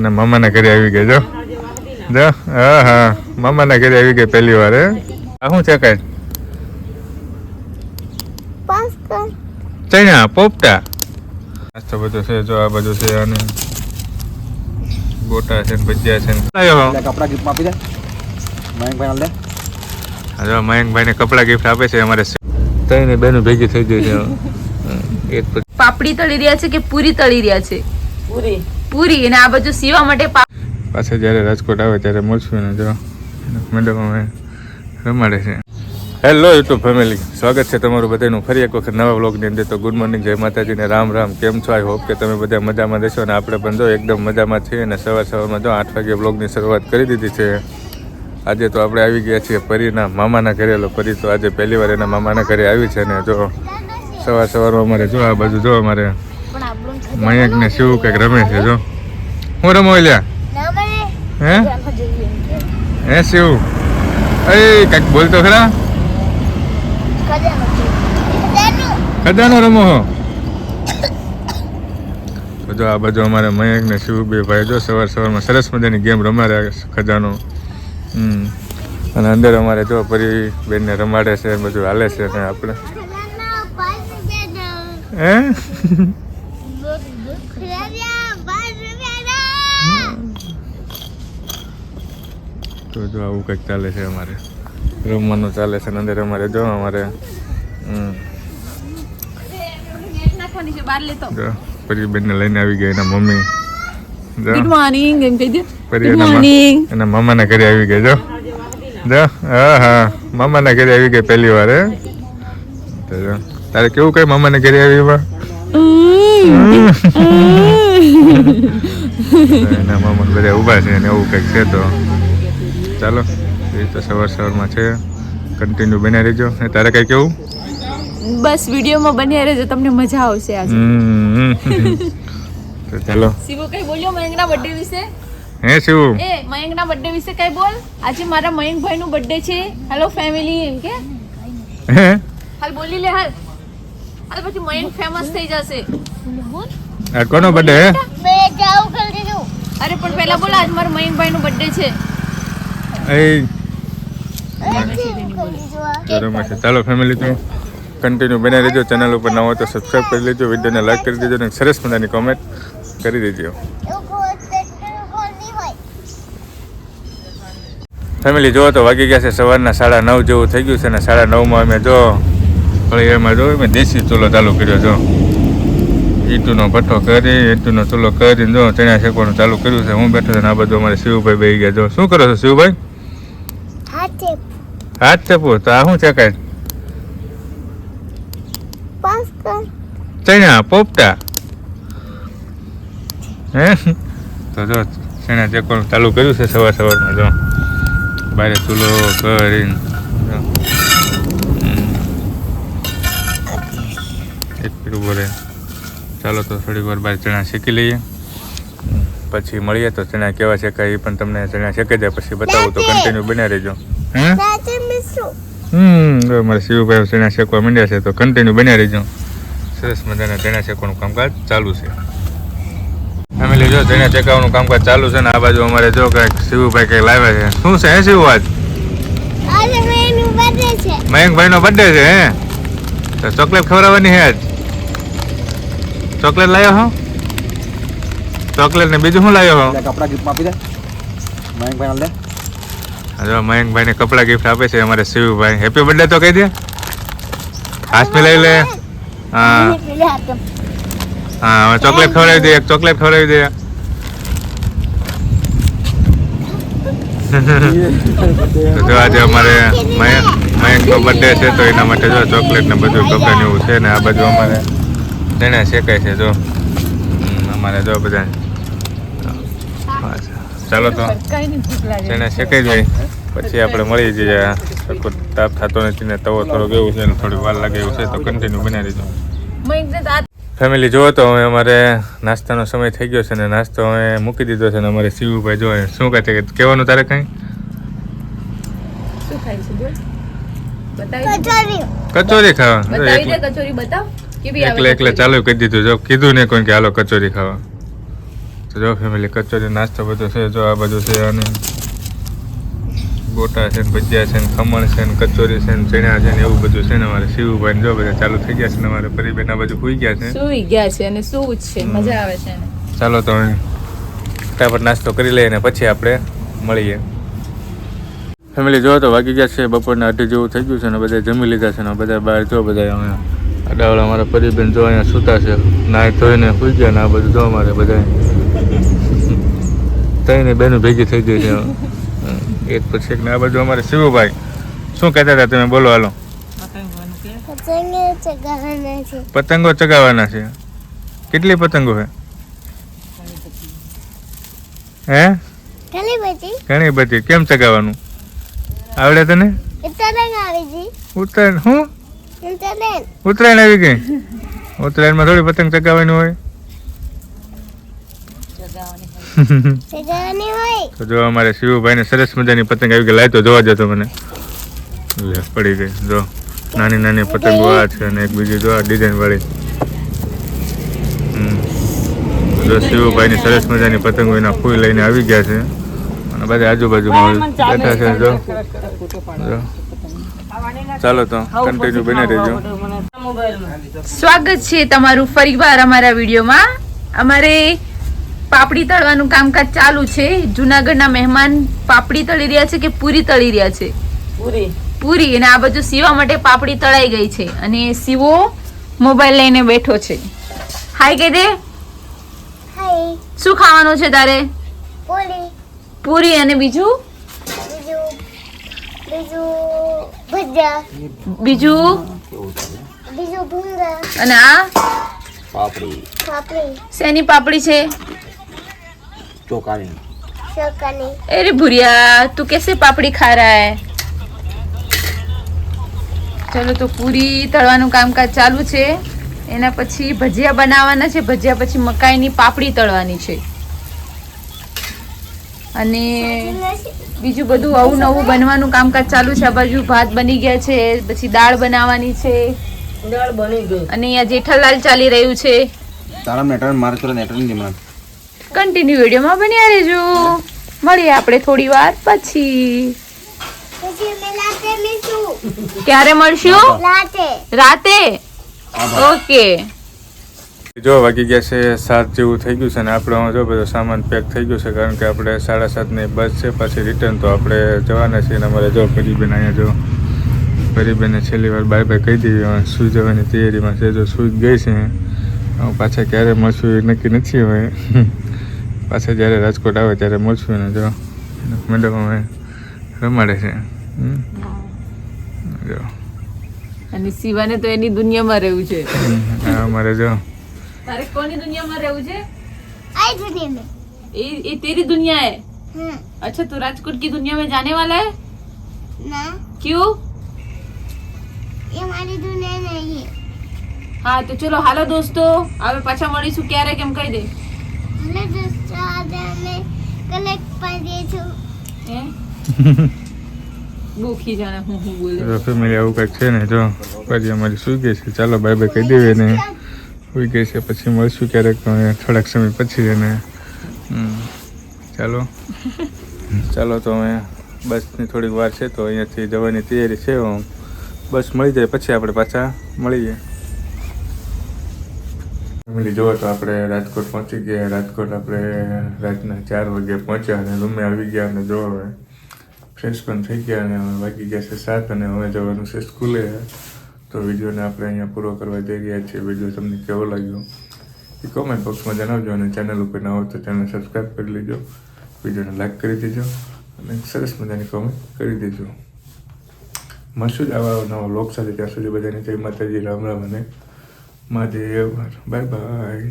અને મામાના ઘરે આવી ગઈ જો જો હા હા મામાના ઘરે આવી ગઈ પહેલી વાર હે આ શું છે કઈ ચણા પોપટા નાસ્તો બધો છે જો આ બધું છે અને ગોટા છે ભજીયા છે કપડા ગિફ્ટ આપી દે મયંકભાઈ હાલ દે જો મયંકભાઈ ને કપડા ગિફ્ટ આપે છે અમારે ત્રણે બેનું ભેગી થઈ ગઈ છે એક પાપડી તળી રહ્યા છે કે પૂરી તળી રહ્યા છે પૂરી અને આ બધું સીવા માટે પાછા જ્યારે રાજકોટ આવે ત્યારે મળશું ને જો મેડમ અમે રમાડે છે હેલો યુટ્યુબ ફેમિલી સ્વાગત છે તમારું બધાનું ફરી એક વખત નવા વ્લોગની અંદર તો ગુડ મોર્નિંગ જય માતાજીને રામ રામ કેમ છો આઈ હોપ કે તમે બધા મજામાં રહેશો અને આપણે પણ જો એકદમ મજામાં છીએ અને સવારમાં જો 8 વાગે વ્લોગની શરૂઆત કરી દીધી છે આજે તો આપણે આવી ગયા છીએ પરીના મામાના ઘરે પરી તો આજે પહેલી વાર એના મામાના ઘરે આવી છે ને જો સવારમાં અમારે જો આ બાજુ જો અમારે મયંક ને શિવ કંઈક રમે છે જો હું રમો લ્યા હે શિવ એ કંઈક બોલતો ખરા ખજાનો રમો હો તો જો આ બાજુ અમારે મયંક ને શિવ બે ભાઈ જો સવારમાં સરસ મજાની ગેમ રમાડે ખજાનો અને અંદર અમારે જો પરી બેનને રમાડે છે બધું હાલે છે ને આપણે હે તો જો આવું કંઈક ચાલે છે અમારે રમવાનું ચાલે છે અંદર અમારે જો અમારે પરી બેનને લઈને આવી ગયા એના મમ્મી ગુડ મોર્નિંગ એમ કહી દે ગુડ મોર્નિંગ એના મામાના ઘરે આવી ગયા જો જો હા હા મામાના ઘરે આવી ગઈ પહેલી વાર હે તો જો તારે કેવું કઈ મામાના ઘરે આવી એમાં એના મામા બધા ઊભા છે ને એવું કંઈક છે તો ચાલો એ તો સવારમાં છે કન્ટિન્યુ બન્યા રહેજો તારે કઈ કેવું બસ વિડીયોમાં બન્યા રહેજો તમને મજા આવશે આજે તો ચાલો શિવો કઈ બોલ્યો મયંકના બર્થડે વિશે હે શિવ એ મયંકના બર્થડે વિશે કઈ બોલ આજે મારા મયંકભાઈ નું બર્થડે છે હેલો ફેમિલી એમ કે હે હાલ બોલી લે હાલ હાલ પછી મયંક ફેમસ થઈ જશે આ કોનો બર્થડે હે અરે પણ પહેલા બોલ આજ મારા મયંકભાઈ નું બર્થડે છે ચાલો ફેમિલી તો કન્ટિન્યુ બના રહેજો ચેનલ ઉપર નવો તો સબસ્ક્રાઈબ કરી લેજો વિડીયોને લાઈક કરી દેજો અને સરસ મજાની કોમેન્ટ કરી દેજો ફેમિલી જો તો વાગી ગયા છે સવારના 9:30 જેવું થઈ ગયું છે અને 9:30 અમે જો એમાં જો મેં દેશી ચૂલો ચાલુ કર્યો જો ઈંટુનો ભઠ્ઠો કરી ઈંટુનો ચૂલો કરીને જો ચણા શેકવાનું ચાલુ કર્યું છે હું બેઠો છું આ બધું અમારે શિવભાઈ બેસી ગયા જો શું કરો છો શિવભાઈ હાથ ચેપો તો આ શું છે કાંઈ ચણા પોપટા હે તો જો ચણા ચેકવાનું ચાલુ કર્યું છે સવારમાં જો બારે ચૂલો કરીને એક પીડું ભરે ચાલો તો થોડીક વાર બાર ચણા શેકી લઈએ પછી મળીએ તો ચણા કેવા શેકાય એ પણ તમને ચણા શેકાઈ જાય પછી બતાવું તો કન્ટિન્યુ બન્યા રહેજો મારા શિવભાઈ ચણા શેકવા માંડ્યા છે તો કન્ટિન્યુ બન્યા રહેજો સરસ મજાના ચણા શેકવાનું કામકાજ ચાલુ છે ફેમિલી જો ચણા શેકવાનું કામકાજ ચાલુ છે ને આ બાજુ અમારે જો કંઈક શિવભાઈ કંઈક લાવ્યા છે શું છે હે શિવ આજ મયંકભાઈ નો બર્થડે છે હે તો ચોકલેટ ખવડાવવાની હે આજ ચોકલેટ લાવ્યો હો ચોકલેટ ને બીજું શું લાવ્યો હો કપડા ગિફ્ટ આપી દે મયંકભાઈ હાલ દે જો મયંકભાઈ ને કપડા ગિફ્ટ આપે છે અમારે શિવભાઈ હેપી બર્થડે તો કહી દે હાથ મિલાઈ લે હા હા ચોકલેટ ખવડાવી દે એક ચોકલેટ ખવડાવી દે જો આજે અમારે મયંક નો બર્થડે છે તો એના માટે જો ચોકલેટ ને બધું કપડા ને એવું છે ને આ બાજુ અમારે ચણા શેકાય છે જો અમારે જો બધા ચાલો તો ચણા શેકાઈ જાય પછી આપણે મળી જઈએ તાપ થતો નથી ને તવો થોડોક એવું છે ને થોડી વાર લાગે એવું છે તો કન્ટિન્યુ બનાવી દીધું ફેમિલી જુઓ તો હવે અમારે નાસ્તાનો સમય થઈ ગયો છે ને નાસ્તો હવે મૂકી દીધો છે ને અમારે શિવભાઈ જો શું કહે છે કહેવાનું તારે કંઈ કચોરી ખાવા એકલે ચાલુ કરી દીધું જો કીધું ને કોઈ કે હાલો કચોરી ખાવા તો જો ફેમિલી કચોરી નાસ્તો બધો છે, જો આ બધું છે, અને ગોટા છે ને ભજીયા છે ને ખમણ છે ને કચોરી છે ને ચણા છે ને એવું બધું છે ને અમારે શિવુભાઈ ને જો બધા ચાલુ થઈ ગયા છે ને અમારે પરિબેન આ બધું સુઈ ગયા છે. સુઈ ગયા છે અને શું છે, મજા આવે છે ને. ચાલો તો ફટાફટ નાસ્તો કરી લઈએ ને પછી આપણે મળીએ. ફેમિલી જો તો વાગી ગયા છે બપોરના 2:30 જેવું થઈ ગયું છે ને બધા જમી લીધા છે ને બધા બહાર જો બધા અહીંયા અડાવડા અમારા પરિબેન જો અહીંયા સૂતા છે, નાય ધોઈને સુઈ ગયા ને આ બધું જો અમારે બધા ત્રણે બેનો ભેગી થઈ ગઈ છે. એક પછી એક ને આ બધું અમારે શિવુભાઈ શું કહેતા હતા તમે બોલો હાલો. પતંગો ચગાવવાના છે. કેટલી પતંગો છે? હે ઘણી બધી. કેમ ચગાવવાનું આવડે તને? ઉત્તરાયણ શું? ઉત્તરાયણ આવી ગઈ. ઉત્તરાયણમાં થોડી પતંગ ચગાવવાની હોય. તો જો અમારે શિવુભાઈ ને સરસ મજાની પતંગ આવી ગઈ. લાય તો જોવા જતો મને લે પડી ગઈ. જો નાની નાની પતંગો આ છે અને એક બીજી જો આ ડિઝાઇન વાળી. જો શિવુભાઈ ની સરસ મજાની પતંગો એના ફૂલ લઈને આવી ગયા છે અને બધા આજુબાજુમાં બેઠા છે. જો ચાલો તો કન્ટિન્યુ બને રહેજો. સ્વાગત છે તમારું ફરીવાર અમારા વિડીયોમાં. અમારે પાપડી તળવાનું કામકાજ ચાલુ છે. જુનાગઢના મહેમાન પાપડી તળી રહ્યા છે કે પૂરી તળી રહ્યા છે? પૂરી. અને આ બધું સીવા માટે પાપડી તળાઈ ગઈ છે અને સીવો મોબાઈલ લઈને બેઠો છે. હાય કહી દે. શું ખાવાનું છે તારે? પૂરી અને બીજું અને આ શેની પાપડી છે? अरे भुरिया तू कैसे पापड़ी खा रहा है? चलो तो પૂરી તળવાનું કામકાજ ચાલુ છે. એના પછી ભજીયા બનાવવાના છે. ભજીયા પછી મકાઈની પાપડી તળવાની છે અને બીજું બધું આવું નવું બનવાનું કામકાજ ચાલુ છે. આ બાજુ ભાત બની ગયા છે, પછી દાળ બનાવવાની છે. દાળ બની ગઈ અને અહીંયા જેઠાલાલ ચાલી રહ્યું છે. તારા નેટર મારે તો નેટર નહીં મળે. કન્ટિન્યુ વિડીયોમાં બન્યા રહેજો. મળીએ આપણે થોડી વાર પછી. ક્યારે મળશું? રાતે. ઓકે. જો વાગી ગયા છે 7 જેવું થઈ ગયું છે ને આપણે જો બધો સામાન પેક થઈ ગયો છે, કારણ કે આપણે 7:30 બસ છે પાછી રિટર્ન. તો આપણે જવાના છીએ ને અમારે જો પરિબેન અહીંયા જો પરિબેને છેલ્લી વાર બાય બાય કહી દીધી. સુઈ જવાની તૈયારીમાં છે. જો સુઈ ગઈ છે. પાછા ક્યારે મળશું એ નક્કી નથી હવે. પાછા જ્યારે રાજકોટ આવે ત્યારે મળશું ને જો મેડમ અમે રમાડે છે. જો અને શિવાને તો એની દુનિયામાં રહેવું છે. અમારે જો તારે કોની દુનિયામાં રહેવું છે? आई दुनिया में. ये तेरी दुनिया है? अच्छा तो राजकोट की दुनिया में जाने वाला है ना? क्यों? ये हमारी दुनिया नहीं है. हाँ तो चलो हालो दोस्तों, હવે પાછા મળીશું ક્યારે કેમ કહી દે. હાલો દોસ્તો, આજે અમે કલેક્ટ પાડી છું. હે ભૂખી જાણે હું બોલે. ફેમિલી આવું કંઈક છે ને. જો પછી અમારી સુઈ ગઈ છે. ચાલો બાય બાય કહી દેવી ને સુઈ ગઈ છે. પછી મળશું ક્યારેક થોડાક સમય પછી એને. ચાલો ચાલો તો અમે બસની થોડીક વાર છે તો અહીંયાથી જવાની તૈયારી છે. બસ મળી જાય પછી આપણે પાછા મળીએ. ફેમિલી જુઓ તો આપણે રાજકોટ પહોંચી ગયા. રાજકોટ આપણે રાતના 4 વાગે પહોંચ્યા અને રૂમે આવી ગયા અને જો હવે ફ્રેશ પણ થઈ ગયા અને હવે વાગી ગયા છે 7 અને હવે જવાનું છે સ્કૂલે. તો વિડીયોને આપણે અહીંયા પૂરો કરવા જઈ રહ્યા છીએ. વિડીયો તમને કેવો લાગ્યો એ કોમેન્ટ બોક્સમાં જણાવજો અને ચેનલ ઉપર ના હોય તો ચેનલ સબસ્ક્રાઈબ કરી લેજો. વિડીયોને લાઈક કરી દેજો અને સરસ મજાની કોમેન્ટ કરી દેજો. મળશું જ આવા નવા વ્લોગ સાથે. ત્યાં સુધી બધાને જય માતાજી, રામ રામ અને મહાદેવ. Bye bye.